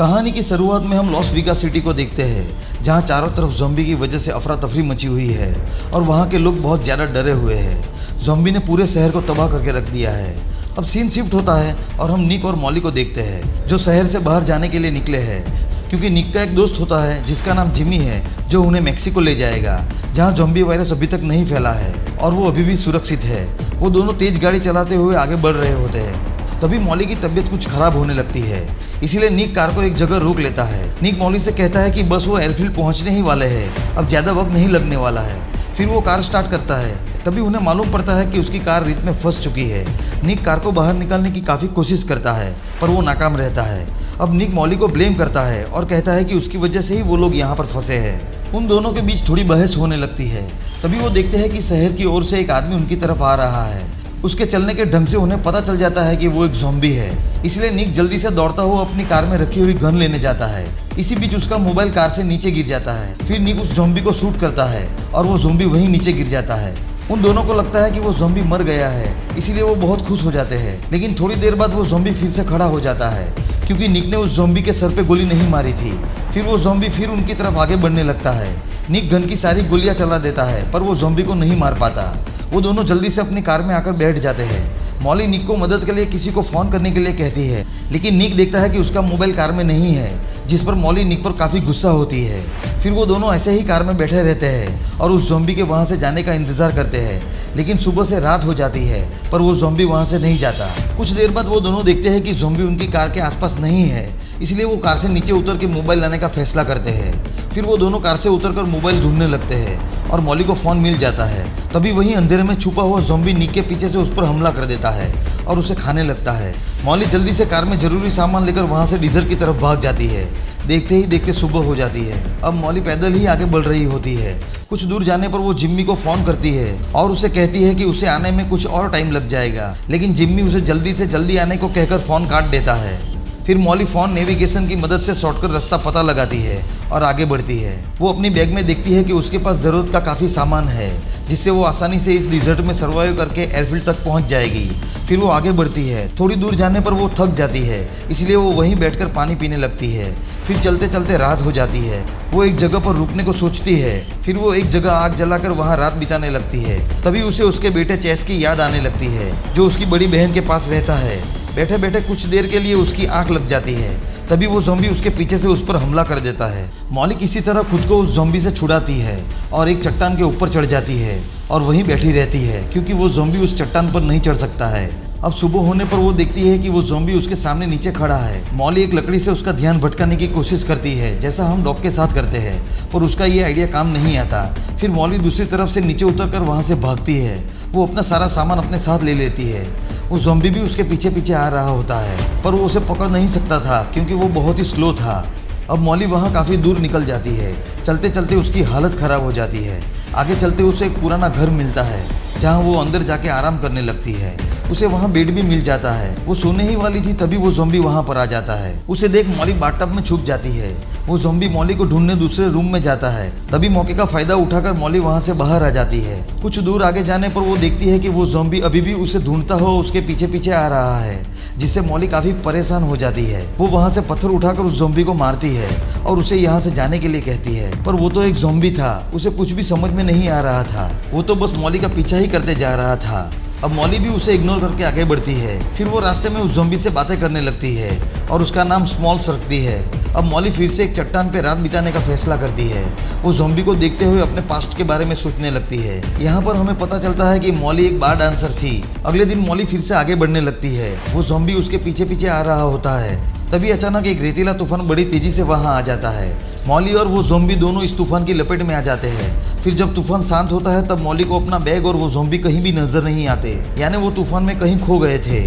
कहानी की शुरुआत में हम लॉस वेगास सिटी को देखते हैं, जहां चारों तरफ ज़ॉम्बी की वजह से अफरा तफरी मची हुई है और वहां के लोग बहुत ज़्यादा डरे हुए हैं। ज़ॉम्बी ने पूरे शहर को तबाह करके रख दिया है। अब सीन शिफ्ट होता है और हम निक और मॉली को देखते हैं, जो शहर से बाहर जाने के लिए निकले हैं, क्योंकि निक का एक दोस्त होता है जिसका नाम जिमी है, जो उन्हें मैक्सिको ले जाएगा, जहां ज़ॉम्बी वायरस अभी तक नहीं फैला है और वो अभी भी सुरक्षित है। वो दोनों तेज गाड़ी चलाते हुए आगे बढ़ रहे होते हैं। तभी मॉली की तबीयत कुछ खराब होने लगती है, इसीलिए निक कार को एक जगह रोक लेता है। निक मॉली से कहता है कि बस वो एयरफील्ड पहुंचने ही वाले हैं, अब ज़्यादा वक्त नहीं लगने वाला है। फिर वो कार स्टार्ट करता है। तभी उन्हें मालूम पड़ता है कि उसकी कार रेत में फंस चुकी है। निक कार को बाहर निकालने की काफ़ी कोशिश करता है, पर वो नाकाम रहता है। अब निक मॉली को ब्लेम करता है और कहता है कि उसकी वजह से ही वो लोग यहाँ पर फंसे हैं। उन दोनों के बीच थोड़ी बहस होने लगती है। तभी वो देखते हैं कि शहर की ओर से एक आदमी उनकी तरफ आ रहा है। उसके चलने के ढंग से उन्हें पता चल जाता है कि वो एक ज़ॉम्बी है, इसलिए निक जल्दी से दौड़ता हुआ अपनी कार में रखी हुई गन लेने जाता है। इसी बीच उसका मोबाइल कार से नीचे गिर जाता है। फिर निक उस ज़ॉम्बी को शूट करता है और वो ज़ॉम्बी वहीं नीचे गिर जाता है। उन दोनों को लगता है कि वो ज़ॉम्बी मर गया है, इसीलिए वो बहुत खुश हो जाते हैं। लेकिन थोड़ी देर बाद वो ज़ॉम्बी फिर से खड़ा हो जाता है, क्योंकि निक ने उस ज़ॉम्बी के सर पे गोली नहीं मारी थी। फिर वो ज़ॉम्बी फिर उनकी तरफ आगे बढ़ने लगता है। निक गन की सारी गोलियां चला देता है, पर वो ज़ॉम्बी को नहीं मार पाता। वो दोनों जल्दी से अपनी कार में आकर बैठ जाते हैं। मॉली निक को मदद के लिए किसी को फ़ोन करने के लिए कहती है, लेकिन निक देखता है कि उसका मोबाइल कार में नहीं है, जिस पर मॉली निक पर काफ़ी गुस्सा होती है। फिर वो दोनों ऐसे ही कार में बैठे रहते हैं और उस ज़ॉम्बी के वहाँ से जाने का इंतज़ार करते हैं। लेकिन सुबह से रात हो जाती है, पर वो ज़ॉम्बी वहाँ से नहीं जाता। कुछ देर बाद वो दोनों देखते हैं कि ज़ॉम्बी उनकी कार के आसपास नहीं है, इसलिए वो कार से नीचे उतर के मोबाइल लाने का फैसला करते हैं। फिर वो दोनों कार से उतरकर मोबाइल ढूंढने लगते हैं और मॉली को फ़ोन मिल जाता है। तभी वहीं अंधेरे में छुपा हुआ ज़ॉम्बी निक के पीछे से उस पर हमला कर देता है और उसे खाने लगता है। मॉली जल्दी से कार में ज़रूरी सामान लेकर वहाँ से डीजल की तरफ भाग जाती है। देखते ही देखते सुबह हो जाती है। अब मॉली पैदल ही आगे बढ़ रही होती है। कुछ दूर जाने पर वो जिम्मी को फ़ोन करती है और उसे कहती है कि उसे आने में कुछ और टाइम लग जाएगा, लेकिन जिम्मी उसे जल्दी से जल्दी आने को कहकर फ़ोन काट देता है। फिर मॉली फ़ोन नेविगेशन की मदद से शॉर्टकट रास्ता पता लगाती है और आगे बढ़ती है। वो अपनी बैग में देखती है कि उसके पास ज़रूरत का काफ़ी सामान है, जिससे वो आसानी से इस डिजर्ट में सर्वाइव करके एयरफील्ड तक पहुंच जाएगी। फिर वो आगे बढ़ती है। थोड़ी दूर जाने पर वो थक जाती है, इसलिए वो वहीं बैठकर पानी पीने लगती है। फिर चलते चलते रात हो जाती है। वो एक जगह पर रुकने को सोचती है। फिर वो एक जगह आग जलाकर वहाँ रात बिताने लगती है। तभी उसे उसके बेटे चेस की याद आने लगती है, जो उसकी बड़ी बहन के पास रहता है। बैठे बैठे कुछ देर के लिए उसकी आंख लग जाती है। तभी वो ज़ॉम्बी उसके पीछे से उस पर हमला कर देता है। मॉली किसी तरह खुद को उस ज़ॉम्बी से छुड़ाती है और एक चट्टान के ऊपर चढ़ जाती है और वहीं बैठी रहती है, क्योंकि वो ज़ॉम्बी उस चट्टान पर नहीं चढ़ सकता है। अब सुबह होने पर वो देखती है कि वो ज़ॉम्बी उसके सामने नीचे खड़ा है। मॉली एक लकड़ी से उसका ध्यान भटकाने की कोशिश करती है, जैसा हम डॉग के साथ करते हैं, पर उसका ये आइडिया काम नहीं आता। फिर मॉली दूसरी तरफ से नीचे उतरकर वहाँ से भागती है। वो अपना सारा सामान अपने साथ ले लेती है। वो ज़ॉम्बी भी उसके पीछे पीछे आ रहा होता है, पर वो उसे पकड़ नहीं सकता था, क्योंकि वो बहुत ही स्लो था। अब मॉली वहाँ काफ़ी दूर निकल जाती है। चलते चलते उसकी हालत ख़राब हो जाती है। आगे चलते उसे एक पुराना घर मिलता है, जहाँ वो अंदर जाके आराम करने लगती है। उसे वहाँ बेड भी मिल जाता है। वो सोने ही वाली थी, तभी वो ज़ॉम्बी वहाँ पर आ जाता है। उसे देख मॉली बाथटब में छुप जाती है। वो ज़ॉम्बी मॉली को ढूंढने दूसरे रूम में जाता है। तभी मौके का फ़ायदा उठाकर मॉली वहाँ से बाहर आ जाती है। कुछ दूर आगे जाने पर वो देखती है कि वो ज़ॉम्बी अभी भी उसे ढूंढता हुआ उसके पीछे पीछे आ रहा है, जिससे मॉली काफ़ी परेशान हो जाती है। वो वहाँ से पत्थर उठाकर उस ज़ॉम्बी को मारती है और उसे यहाँ से जाने के लिए कहती है, पर वो तो एक ज़ॉम्बी था। उसे कुछ भी समझ में नहीं आ रहा था। वो तो बस मॉली का पीछा ही करते जा रहा था। अब मॉली भी उसे इग्नोर करके आगे बढ़ती है। फिर वो रास्ते में उस ज़ॉम्बी से बातें करने लगती है और उसका नाम स्मॉल्स रखती है। अब मॉली फिर से एक चट्टान पे रात बिताने का फैसला करती है। वो ज़ॉम्बी को देखते हुए अपने पास्ट के बारे में सोचने लगती है। यहाँ पर हमें पता चलता है कि मॉली एक बार डांसर थी। अगले दिन मॉली फिर से आगे बढ़ने लगती है। वो ज़ॉम्बी उसके पीछे पीछे आ रहा होता है। तभी अचानक एक रेतीला तूफान बड़ी तेजी से वहाँ आ जाता है। मॉली और वो ज़ॉम्बी दोनों इस तूफान की लपेट में आ जाते हैं। फिर जब तूफान शांत होता है, तब मॉली को अपना बैग और वो ज़ॉम्बी कहीं भी नजर नहीं आते, यानी वो तूफान में कहीं खो गए थे।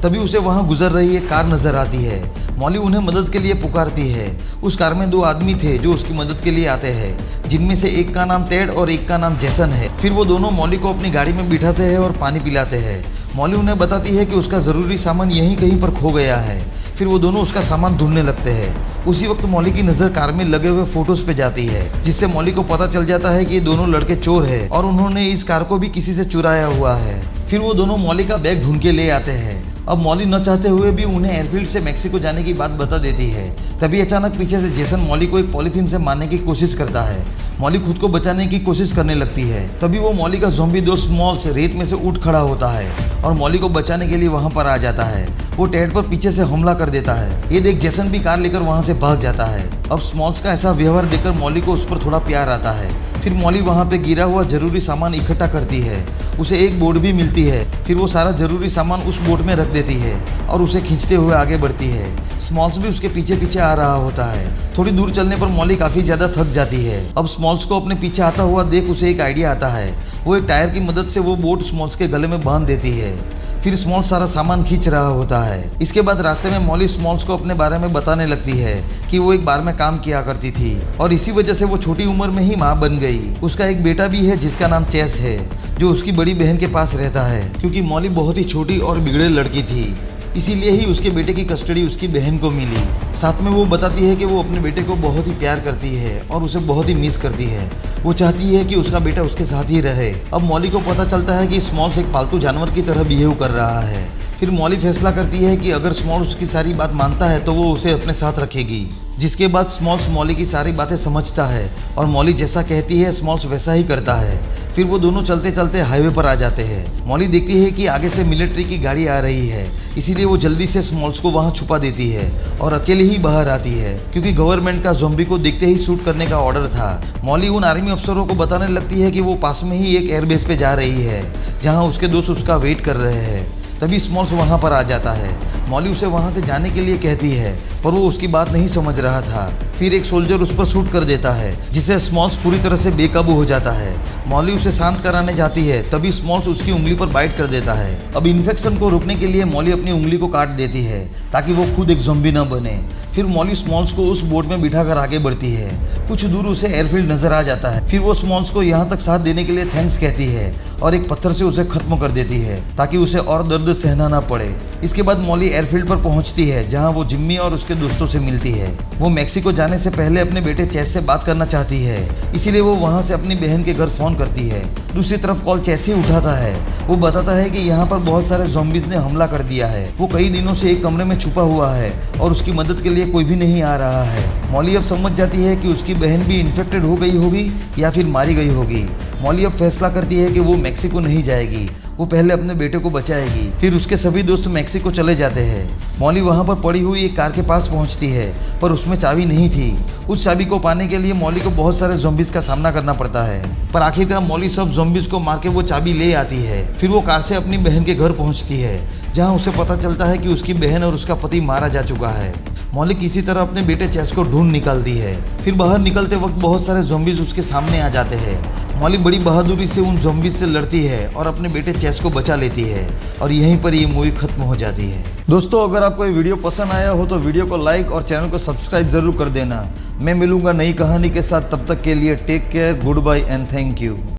तभी उसे वहाँ गुजर रही एक कार नजर आती है। मॉली उन्हें मदद के लिए पुकारती है। उस कार में 2 आदमी थे जो उसकी मदद के लिए आते हैं, जिनमें से एक का नाम टेड और एक का नाम जेसन है। फिर वो दोनों मॉली को अपनी गाड़ी में बिठाते हैं और पानी पिलाते हैं। मॉली उन्हें बताती है कि उसका ज़रूरी सामान यहीं कहीं पर खो गया है। फिर वो दोनों उसका सामान ढूंढने लगते हैं। उसी वक्त मॉली की नज़र कार में लगे हुए फोटोज पे जाती है, जिससे मॉली को पता चल जाता है कि ये दोनों लड़के चोर हैं और उन्होंने इस कार को भी किसी से चुराया हुआ है। फिर वो दोनों मॉली का बैग ढूंढ के ले आते हैं। अब मॉली न चाहते हुए भी उन्हें एयरफील्ड से मेक्सिको जाने की बात बता देती है। तभी अचानक पीछे से जेसन मॉली को एक पॉलीथीन से मारने की कोशिश करता है। मॉली खुद को बचाने की कोशिश करने लगती है। तभी वो मॉली का ज़ॉम्बी दोस्त स्मॉल्स रेत में से उठ खड़ा होता है और मॉली को बचाने के लिए वहां पर आ जाता है। वो टेड पर पीछे से हमला कर देता है। ये देख जेसन भी कार लेकर वहां से भाग जाता है। अब स्मॉल्स का ऐसा व्यवहार देखकर मॉली को उस पर थोड़ा प्यार आता है। फिर मॉली वहाँ पे गिरा हुआ जरूरी सामान इकट्ठा करती है। उसे एक बोट भी मिलती है। फिर वो सारा जरूरी सामान उस बोट में रख देती है और उसे खींचते हुए आगे बढ़ती है। स्मॉल्स भी उसके पीछे पीछे आ रहा होता है। थोड़ी दूर चलने पर मॉली काफ़ी ज़्यादा थक जाती है। अब स्मॉल्स को अपने पीछे आता हुआ देख उसे एक आइडिया आता है। वो एक टायर की मदद से वो बोट स्मॉल्स के गले में बांध देती है। फिर स्मॉल्स सारा सामान खींच रहा होता है। इसके बाद रास्ते में मॉली स्मॉल्स को अपने बारे में बताने लगती है कि वो एक बार में काम किया करती थी और इसी वजह से वो छोटी उम्र में ही माँ बन गई। उसका एक बेटा भी है जिसका नाम चेस है, जो उसकी बड़ी बहन के पास रहता है। क्योंकि मॉली बहुत ही छोटी और बिगड़े लड़की थी, इसीलिए ही उसके बेटे की कस्टडी उसकी बहन को मिली। साथ में वो बताती है कि वो अपने बेटे को बहुत ही प्यार करती है और उसे बहुत ही मिस करती है। वो चाहती है कि उसका बेटा उसके साथ ही रहे। अब मॉली को पता चलता है कि स्मॉल्स एक पालतू जानवर की तरह बिहेव कर रहा है। फिर मॉली फैसला करती है कि अगर स्मॉल्स उसकी सारी बात मानता है तो वो उसे अपने साथ रखेगी। जिसके बाद स्मॉल्स मॉली की सारी बातें समझता है और मॉली जैसा कहती है स्मॉल्स वैसा ही करता है। फिर वो दोनों चलते चलते हाईवे पर आ जाते हैं। मॉली देखती है कि आगे से मिलिट्री की गाड़ी आ रही है, इसीलिए वो जल्दी से स्मॉल्स को वहां छुपा देती है और अकेले ही बाहर आती है, क्योंकि गवर्नमेंट का ज़ॉम्बी को देखते ही शूट करने का ऑर्डर था। मॉली उन आर्मी अफसरों को बताने लगती है कि वो पास में ही एक एयरबेस पे जा रही है, जहाँ उसके दोस्त उसका वेट कर रहे हैं। तभी स्मॉल्स वहाँ पर आ जाता है। मॉली उसे वहाँ से जाने के लिए कहती है, पर वो उसकी बात नहीं समझ रहा था। फिर एक सोल्जर उस पर शूट कर देता है, जिससे स्मॉल्स पूरी तरह से बेकाबू हो जाता है। मॉली उसे शांत कराने जाती है, तभी स्मॉल्स उसकी उंगली पर बाइट कर देता है। अब इन्फेक्शन को रोकने के लिए मॉली अपनी उंगली को काट देती है ताकि वो खुद एक ज़ॉम्बी न बने। फिर मॉली स्मॉल्स को उस बोट में बिठाकर आगे बढ़ती है। कुछ दूर उसे एयरफील्ड नजर आ जाता है। फिर वो स्मॉल्स को यहाँ तक साथ देने के लिए थैंक्स कहती है और एक पत्थर से उसे खत्म कर देती है ताकि उसे और दर्द सहना ना पड़े। इसके बाद मॉली एयरफील्ड पर पहुंचती है, जहां वो जिम्मी और उसके दोस्तों से मिलती है। वो मेक्सिको जाने से पहले अपने बेटे चेस से बात करना चाहती है, इसीलिए वो वहां से अपनी बहन के घर फ़ोन करती है। दूसरी तरफ कॉल चेस ही उठाता है। वो बताता है कि यहाँ पर बहुत सारे ज़ॉम्बीज़ ने हमला कर दिया है। वो कई दिनों से एक कमरे में छुपा हुआ है और उसकी मदद के लिए कोई भी नहीं आ रहा है। मॉली अब समझ जाती है कि उसकी बहन भी इन्फेक्टेड हो गई होगी या फिर मारी गई होगी। मॉली अब फैसला करती है कि वो मेक्सिको नहीं जाएगी, वो पहले अपने बेटे को बचाएगी। फिर उसके सभी दोस्त मेक्सिको चले जाते हैं। मॉली वहाँ पर पड़ी हुई एक कार के पास पहुँचती है, पर उसमें चाबी नहीं थी। उस चाबी को पाने के लिए मॉली को बहुत सारे ज़ॉम्बीज़ का सामना करना पड़ता है, पर आखिरकार मॉली सब ज़ॉम्बीज़ को मार के वो चाबी ले आती है। फिर वो कार से अपनी बहन के घर पहुँचती है, जहाँ उसे पता चलता है कि उसकी बहन और उसका पति मारा जा चुका है। मॉली किसी तरह अपने बेटे चेस को ढूंढ निकालती है। फिर बाहर निकलते वक्त बहुत सारे ज़ॉम्बीज़ उसके सामने आ जाते हैं। मॉली बड़ी बहादुरी से उन ज़ॉम्बीज़ से लड़ती है और अपने बेटे चेस को बचा लेती है और यहीं पर ये मूवी खत्म हो जाती है। दोस्तों, अगर आपको ये वीडियो पसंद आया हो तो वीडियो को लाइक और चैनल को सब्सक्राइब जरूर कर देना। मैं मिलूंगा नई कहानी के साथ, तब तक के लिए take care, goodbye and thank you.